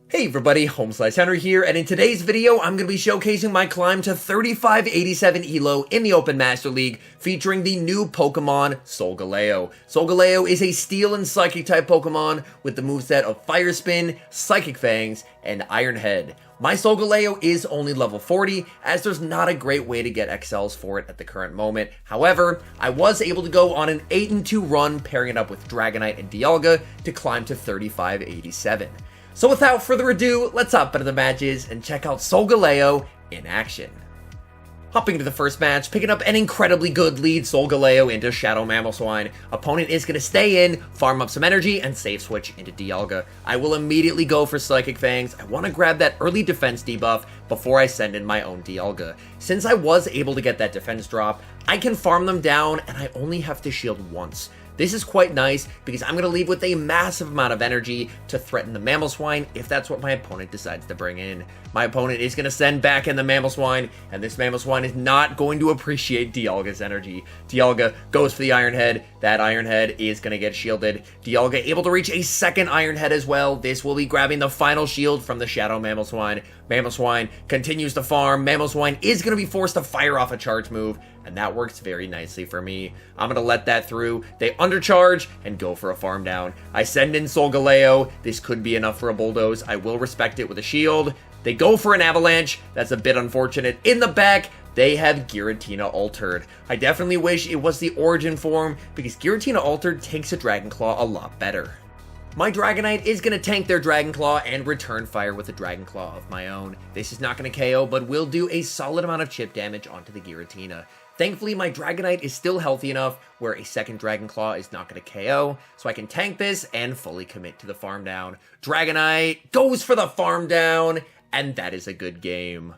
Hey everybody, HomeSliceHenry here, and in today's video, I'm going to be showcasing my climb to 3587 ELO in the Open Master League, featuring the new Pokemon, Solgaleo. Solgaleo is a Steel and Psychic type Pokemon with the moveset of Fire Spin, Psychic Fangs, and Iron Head. My Solgaleo is only level 40, as there's not a great way to get XLs for it at the current moment. However, I was able to go on an 8-2 run, pairing it up with Dragonite and Dialga to climb to 3587. So without further ado, let's hop into the matches and check out Solgaleo in action. Hopping into the first match, picking up an incredibly good lead, Solgaleo into Shadow Mamoswine. Opponent is going to stay in, farm up some energy, and save switch into Dialga. I will immediately go for Psychic Fangs. I want to grab that early defense debuff before I send in my own Dialga. Since I was able to get that defense drop, I can farm them down, and I only have to shield once. This is quite nice because I'm going to leave with a massive amount of energy to threaten the Mamoswine if that's what my opponent decides to bring in. My opponent is going to send back in the Mamoswine, and this Mamoswine is not going to appreciate Dialga's energy. Dialga goes for the Iron Head. That Iron Head is going to get shielded. Dialga able to reach a second Iron Head as well. This will be grabbing the final shield from the Shadow Mamoswine. Mamoswine continues to farm. Mamoswine is going to be forced to fire off a charge move, and that works very nicely for me. I'm going to let that through. They undercharge and go for a farm down. I send in Solgaleo. This could be enough for a bulldoze. I will respect it with a shield. They go for an avalanche. That's a bit unfortunate. In the back, they have Giratina altered. I definitely wish it was the origin form because Giratina altered takes a Dragon Claw a lot better. My Dragonite is going to tank their Dragon Claw and return fire with a Dragon Claw of my own. This is not going to KO, but will do a solid amount of chip damage onto the Giratina. Thankfully, my Dragonite is still healthy enough where a second Dragon Claw is not going to KO, so I can tank this and fully commit to the farm down. Dragonite goes for the farm down, and that is a good game.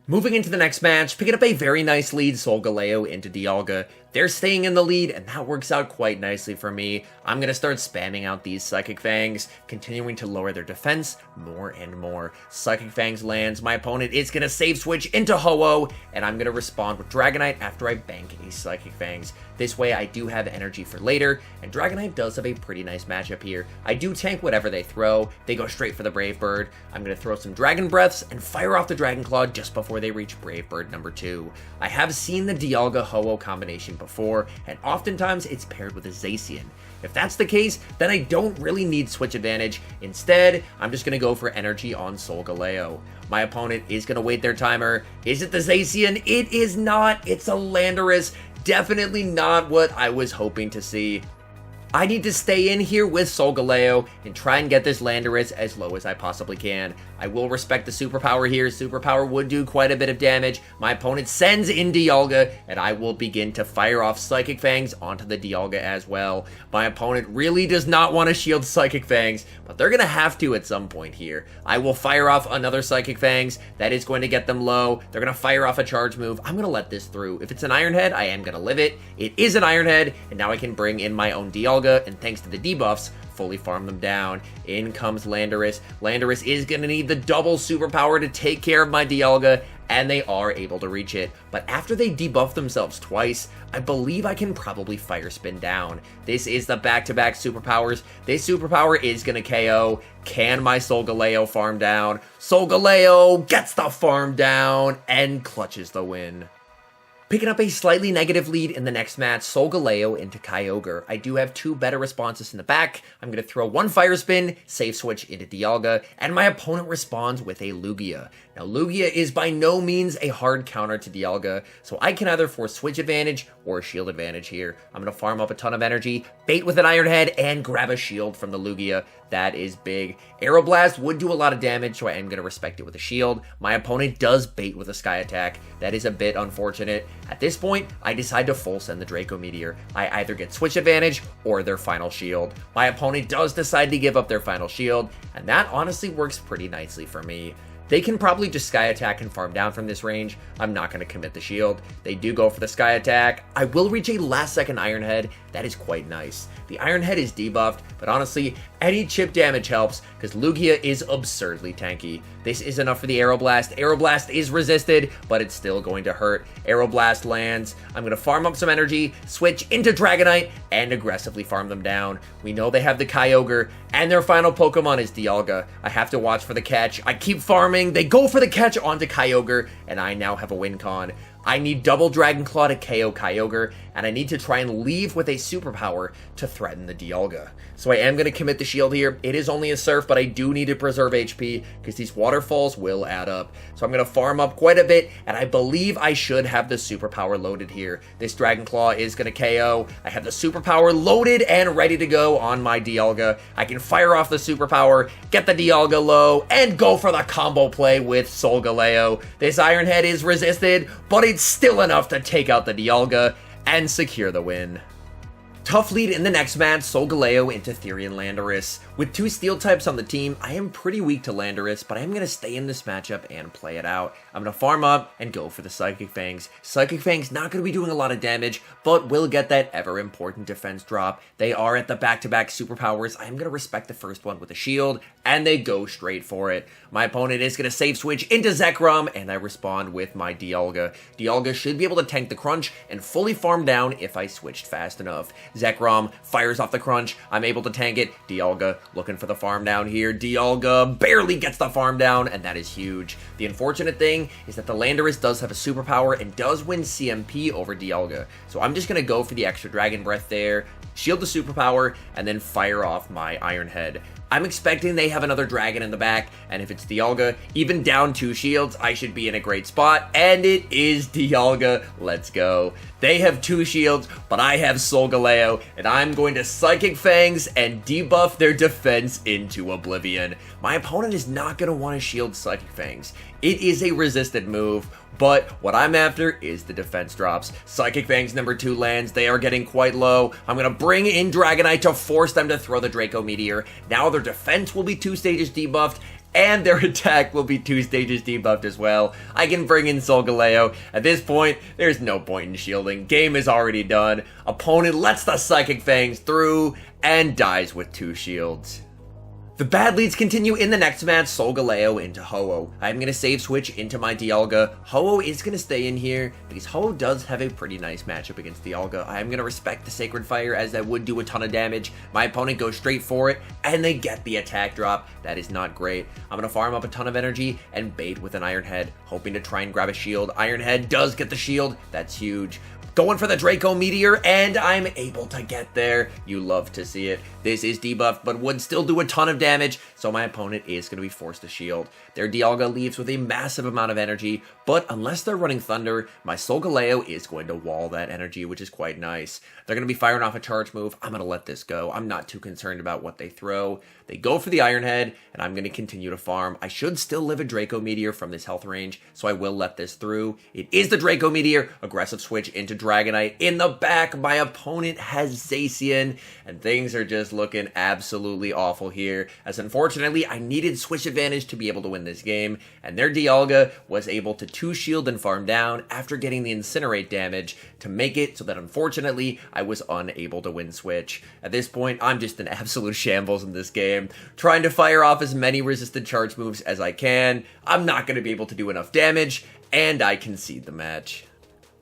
Moving into the next match, picking up a very nice lead, Solgaleo into Dialga. They're staying in the lead, and that works out quite nicely for me. I'm going to start spamming out these Psychic Fangs, continuing to lower their defense more and more. Psychic Fangs lands, my opponent is going to save switch into Ho-Oh, and I'm going to respond with Dragonite after I bank a Psychic Fangs. This way I do have energy for later, and Dragonite does have a pretty nice matchup here. I do tank whatever they throw. They go straight for the Brave Bird. I'm going to throw some Dragon Breaths and fire off the Dragon Claw just before they reach Brave Bird number 2. I have seen the Dialga Ho-Oh combination before, and oftentimes it's paired with a Zacian. If that's the case, then I don't really need switch advantage. Instead, I'm just going to go for energy on Solgaleo. My opponent is going to wait their timer. Is it the Zacian? It is not. It's a Landorus. Definitely not what I was hoping to see. I need to stay in here with Solgaleo and try and get this Landorus as low as I possibly can. I will respect the superpower here. Superpower would do quite a bit of damage. My opponent sends in Dialga, and I will begin to fire off Psychic Fangs onto the Dialga as well. My opponent really does not want to shield Psychic Fangs, but they're going to have to at some point here. I will fire off another Psychic Fangs. That is going to get them low. They're going to fire off a charge move. I'm going to let this through. If it's an Iron Head, I am going to live it. It is an Iron Head, and now I can bring in my own Dialga, and thanks to the debuffs, fully farm them down. In comes Landorus. Landorus is going to need the double superpower to take care of my Dialga, and they are able to reach it. But after they debuff themselves twice, I believe I can probably Fire Spin down. This is the back-to-back superpowers. This superpower is going to KO. Can my Solgaleo farm down? Solgaleo gets the farm down and clutches the win. Picking up a slightly negative lead in the next match, Solgaleo into Kyogre. I do have two better responses in the back. I'm going to throw one Fire Spin, save switch into Dialga, and my opponent responds with a Lugia. Now, Lugia is by no means a hard counter to Dialga, so I can either force switch advantage or shield advantage here. I'm going to farm up a ton of energy, bait with an Iron Head, and grab a shield from the Lugia. That is big. Aeroblast would do a lot of damage, so I am going to respect it with a shield. My opponent does bait with a Sky Attack. That is a bit unfortunate. At this point, I decide to full send the Draco Meteor. I either get switch advantage or their final shield. My opponent does decide to give up their final shield, and that honestly works pretty nicely for me. They can probably just Sky Attack and farm down from this range. I'm not going to commit the shield. They do go for the Sky Attack. I will reach a last second Iron Head. That is quite nice. The Iron Head is debuffed, but honestly, Any chip damage helps, because Lugia is absurdly tanky. This is enough for the Aeroblast. Aeroblast is resisted, but it's still going to hurt. Aeroblast lands. I'm going to farm up some energy, switch into Dragonite, and aggressively farm them down. We know they have the Kyogre, and their final Pokemon is Dialga. I have to watch for the catch. I keep farming. They go for the catch onto Kyogre, and I now have a win con. I need double Dragon Claw to KO Kyogre, and I need to try and leave with a superpower to threaten the Dialga. So I am going to commit the shield here. It is only a Surf, but I do need to preserve HP, because these waterfalls will add up. So I'm going to farm up quite a bit, and I believe I should have the superpower loaded here. This Dragon Claw is going to KO. I have the superpower loaded and ready to go on my Dialga. I can fire off the superpower, get the Dialga low, and go for the combo play with Solgaleo. This Iron Head is resisted, but it's still enough to take out the Dialga and secure the win. Tough lead in the next match, Solgaleo into Therian Landorus. With two steel types on the team, I am pretty weak to Landorus, but I'm going to stay in this matchup and play it out. I'm going to farm up and go for the Psychic Fangs. Psychic Fangs not going to be doing a lot of damage, but will get that ever important defense drop. They are at the back-to-back superpowers. I'm going to respect the first one with a shield, and they go straight for it. My opponent is going to save switch into Zekrom, and I respond with my Dialga. Dialga should be able to tank the crunch and fully farm down if I switched fast enough. Zekrom fires off the crunch. I'm able to tank it. Dialga looking for the farm down here. Dialga barely gets the farm down, and that is huge. The unfortunate thing is that the Landorus does have a superpower and does win CMP over Dialga. So I'm just going to go for the extra Dragon Breath there, shield the superpower, and then fire off my Iron Head. I'm expecting they have another dragon in the back, and if it's Dialga, even down 2 shields, I should be in a great spot, and it is Dialga. Let's go. They have 2 shields, but I have Solgaleo, and I'm going to Psychic Fangs and debuff their defense into oblivion. My opponent is not going to want to shield Psychic Fangs. It is a resisted move, but what I'm after is the defense drops. Psychic Fangs number 2 lands. They are getting quite low. I'm going to bring in Dragonite to force them to throw the Draco Meteor. Now their defense will be 2 stages debuffed, and their attack will be 2 stages debuffed as well. I can bring in Solgaleo. At this point, there's no point in shielding. Game is already done. Opponent lets the Psychic Fangs through and dies with 2 shields. The bad leads continue in the next match, Solgaleo into Ho-Oh. I'm going to save switch into my Dialga. Ho-Oh is going to stay in here because Ho-Oh does have a pretty nice matchup against Dialga. I'm going to respect the Sacred Fire as that would do a ton of damage. My opponent goes straight for it and they get the attack drop. That is not great. I'm going to farm up a ton of energy and bait with an Iron Head, hoping to try and grab a shield. Iron Head does get the shield. That's huge. Going for the Draco Meteor, and I'm able to get there. You love to see it. This is debuffed, but would still do a ton of damage, so my opponent is going to be forced to shield. Their Dialga leaves with a massive amount of energy, but unless they're running Thunder, my Solgaleo is going to wall that energy, which is quite nice. They're going to be firing off a charge move. I'm going to let this go. I'm not too concerned about what they throw. They go for the Iron Head, and I'm going to continue to farm. I should still live a Draco Meteor from this health range, so I will let this through. It is the Draco Meteor. Aggressive switch into Dragonite. In the back, my opponent has Zacian, and things are just looking absolutely awful here, as unfortunately, I needed switch advantage to be able to win this game, and their Dialga was able to 2-shield and farm down after getting the Incinerate damage to make it so that unfortunately, I was unable to win switch. At this point, I'm just an absolute shambles in this game, trying to fire off as many resisted charge moves as I can. I'm not going to be able to do enough damage, and I concede the match.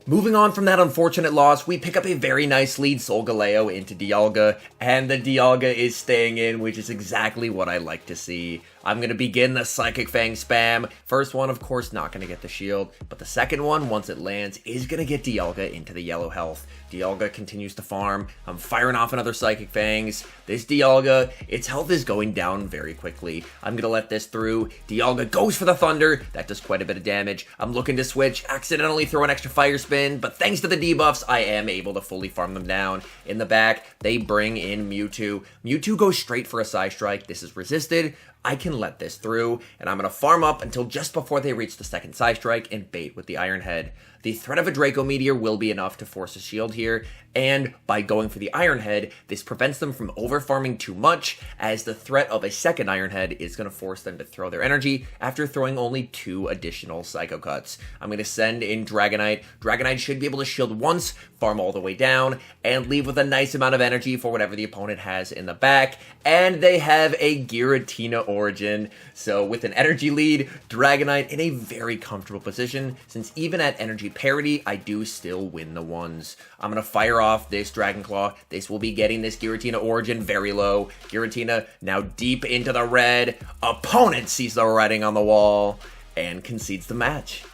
Moving on from that unfortunate loss, we pick up a very nice lead, Solgaleo into Dialga, and the Dialga is staying in, which is exactly what I like to see. I'm going to begin the Psychic Fang spam. First one, of course, not going to get the shield, but the second one, once it lands, is going to get Dialga into the yellow health. Dialga continues to farm. I'm firing off another Psychic Fangs. This Dialga, its health is going down very quickly. I'm going to let this through. Dialga goes for the Thunder. That does quite a bit of damage. I'm looking to switch, accidentally throw an extra Fire Spin, but thanks to the debuffs, I am able to fully farm them down. In the back, they bring in Mewtwo. Mewtwo goes straight for a Psystrike. This is resisted. I can let this through, and I'm going to farm up until just before they reach the second Psystrike and bait with the Iron Head. The threat of a Draco Meteor will be enough to force a shield here, and by going for the Iron Head, this prevents them from over-farming too much, as the threat of a second Iron Head is going to force them to throw their energy after throwing only 2 additional Psycho Cuts. I'm going to send in Dragonite. Dragonite should be able to shield once, farm all the way down, and leave with a nice amount of energy for whatever the opponent has in the back, and they have a Giratina Origin. So with an energy lead, Dragonite in a very comfortable position, since even at energy parity, I do still win the ones. I'm going to fire off this Dragon Claw. This will be getting this Giratina Origin very low. Giratina now deep into the red. Opponent sees the writing on the wall and concedes the match.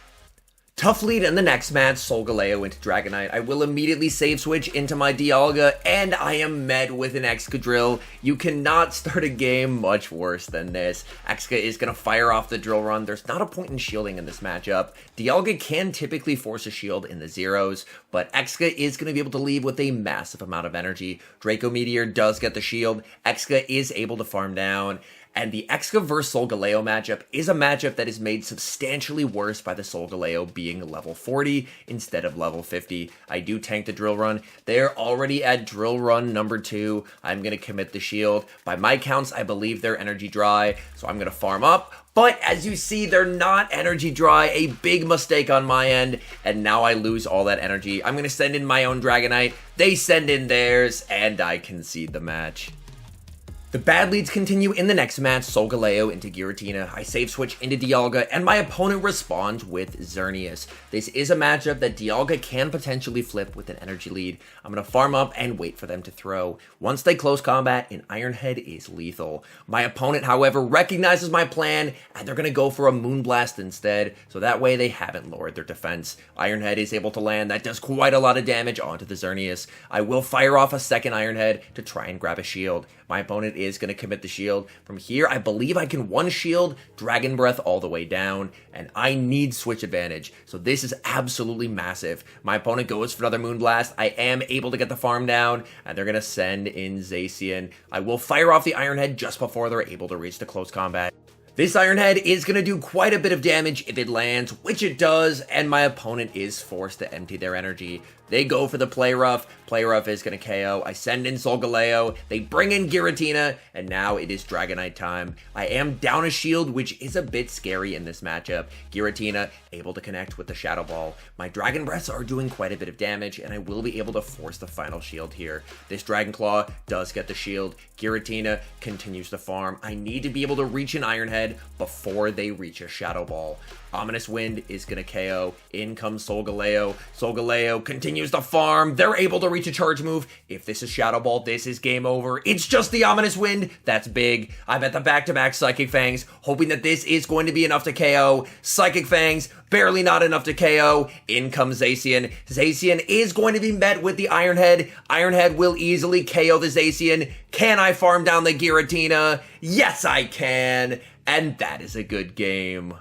Tough lead in the next match, Solgaleo into Dragonite. I will immediately save switch into my Dialga, and I am met with an Excadrill. You cannot start a game much worse than this. Exca is going to fire off the Drill Run. There's not a point in shielding in this matchup. Dialga can typically force a shield in the zeros, but Exca is going to be able to leave with a massive amount of energy. Draco Meteor does get the shield. Exca is able to farm down. And the Exca vs Solgaleo matchup is a matchup that is made substantially worse by the Solgaleo being level 40 instead of level 50. I do tank the Drill Run. They're already at Drill Run number 2. I'm going to commit the shield. By my counts, I believe they're energy dry, so I'm going to farm up. But as you see, they're not energy dry. A big mistake on my end, and now I lose all that energy. I'm going to send in my own Dragonite. They send in theirs, and I concede the match. The bad leads continue in the next match, Solgaleo into Giratina. I save switch into Dialga, and my opponent responds with Xerneas. This is a matchup that Dialga can potentially flip with an energy lead. I'm going to farm up and wait for them to throw. Once they close combat, an Iron Head is lethal. My opponent, however, recognizes my plan, and they're going to go for a Moonblast instead, so that way they haven't lowered their defense. Iron Head is able to land. That does quite a lot of damage onto the Xerneas. I will fire off a second Iron Head to try and grab a shield. My opponent is going to commit the shield. From here, I believe I can one shield, Dragon Breath all the way down, and I need switch advantage. So this is absolutely massive. My opponent goes for another Moonblast. I am able to get the farm down, and they're going to send in Zacian. I will fire off the Iron Head just before they're able to reach the close combat. This Iron Head is going to do quite a bit of damage if it lands, which it does, and my opponent is forced to empty their energy. They go for the Play Rough. Play Rough is going to KO. I send in Solgaleo. They bring in Giratina, and now it is Dragonite time. I am down a shield, which is a bit scary in this matchup. Giratina able to connect with the Shadow Ball. My Dragon Breaths are doing quite a bit of damage, and I will be able to force the final shield here. This Dragon Claw does get the shield. Giratina continues to farm. I need to be able to reach an Iron Head before they reach a Shadow Ball. Ominous Wind is going to KO. In comes Solgaleo. Solgaleo continues to farm. They're able to reach a charge move. If this is Shadow Ball, this is game over. It's just the Ominous Wind. That's big. I'm at the back-to-back Psychic Fangs, hoping that this is going to be enough to KO. Psychic Fangs, barely not enough to KO. In comes Zacian. Zacian is going to be met with the Iron Head. Iron Head will easily KO the Zacian. Can I farm down the Giratina? Yes, I can. And that is a good game.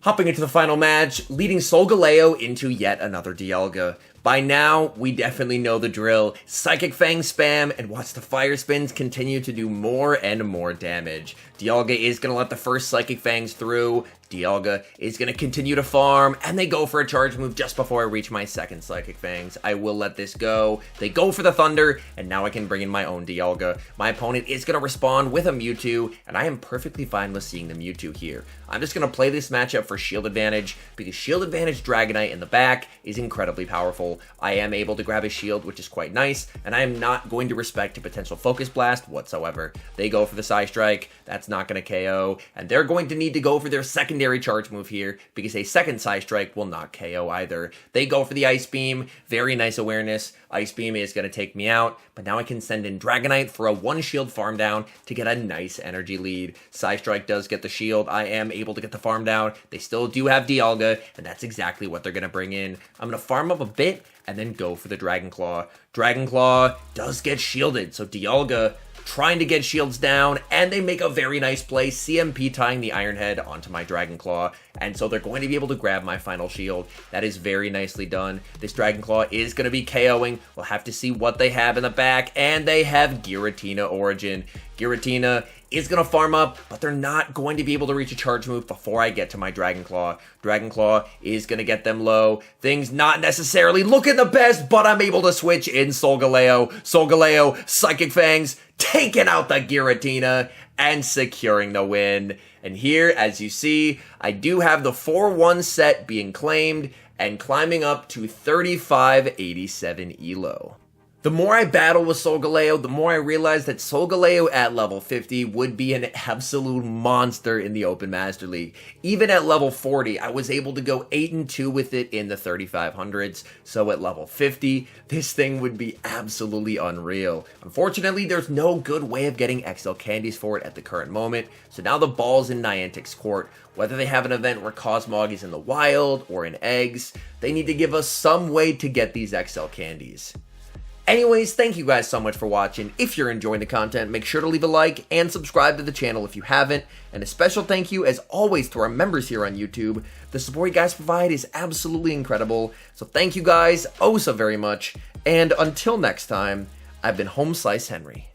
Hopping into the final match, leading Solgaleo into yet another Dialga. By now, we definitely know the drill. Psychic Fang spam, and watch the Fire Spins continue to do more and more damage. Dialga is going to let the first Psychic Fangs through. Dialga is going to continue to farm, and they go for a charge move just before I reach my second Psychic Fangs. I will let this go. They go for the Thunder, and now I can bring in my own Dialga. My opponent is going to respond with a Mewtwo, and I am perfectly fine with seeing the Mewtwo here. I'm just going to play this matchup for shield advantage, because shield advantage Dragonite in the back is incredibly powerful. I am able to grab a shield, which is quite nice, and I am not going to respect a potential Focus Blast whatsoever. They go for the Psystrike. That's not going to KO, and they're going to need to go for their secondary charge move here, because a second Psystrike will not KO either. They go for the Ice Beam. Very nice awareness. Ice Beam is going to take me out, but now I can send in Dragonite for a one shield farm down to get a nice energy lead. Psystrike does get the shield. I am able to get the farm down. They still do have Dialga, and that's exactly what they're going to bring in. I'm going to farm up a bit and then go for the Dragon Claw. Dragon Claw does get shielded, so Dialga trying to get shields down, and they make a very nice play, CMP tying the Iron Head onto my Dragon Claw, and so they're going to be able to grab my final shield. That is very nicely done. This Dragon Claw is going to be KOing. We'll have to see what they have in the back, and they have Giratina Origin. Giratina is going to farm up, but they're not going to be able to reach a charge move before I get to my Dragon Claw. Dragon Claw is going to get them low. Things not necessarily looking the best, but I'm able to switch in Solgaleo. Solgaleo, Psychic Fangs, taking out the Giratina and securing the win. And here, as you see, I do have the 4-1 set being claimed and climbing up to 3587 ELO. The more I battle with Solgaleo, the more I realize that Solgaleo at level 50 would be an absolute monster in the Open Master League. Even at level 40, I was able to go 8-2 with it in the 3500s, so at level 50, this thing would be absolutely unreal. Unfortunately, there's no good way of getting XL candies for it at the current moment, so now the ball's in Niantic's court. Whether they have an event where Cosmog is in the wild or in eggs, they need to give us some way to get these XL candies. Anyways, thank you guys so much for watching. If you're enjoying the content, make sure to leave a like and subscribe to the channel if you haven't. And a special thank you, as always, to our members here on YouTube. The support you guys provide is absolutely incredible. So thank you guys oh so very much. And until next time, I've been HomeSliceHenry.